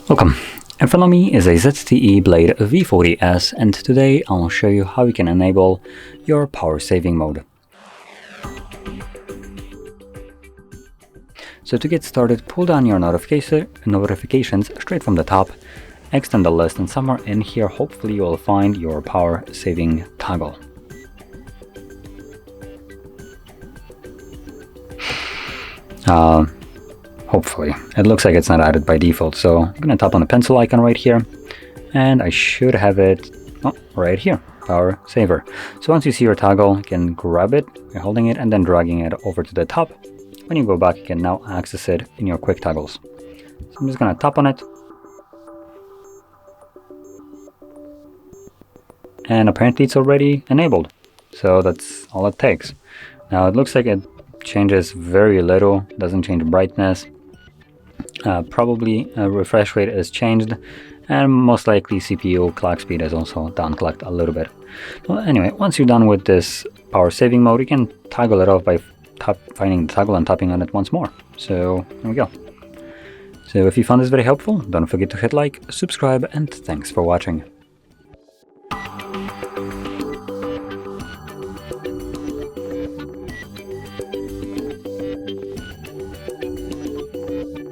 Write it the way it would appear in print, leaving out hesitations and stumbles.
Welcome. In front of me is a ZTE Blade V40s, and today I'll show you how you can enable your power saving mode. So to get started, pull down your notifications straight from the top, extend the list, and somewhere in here hopefully you will find your power saving toggle. Hopefully. It looks like it's not added by default, so I'm going to tap on the pencil icon right here, and I should have it right here, power saver. So once you see your toggle, you can grab it by holding it and then dragging it over to the top. When you go back, you can now access it in your quick toggles. So I'm just going to tap on it, and apparently it's already enabled. So that's all it takes. Now it looks like it changes very little, doesn't change brightness. Probably a refresh rate is changed, and most likely CPU clock speed is also down clocked a little bit. Well, anyway, once you're done with this power saving mode, you can toggle it off by finding the toggle and tapping on it once more. So there we go. So if you found this very helpful, don't forget to hit like, subscribe, and thanks for watching.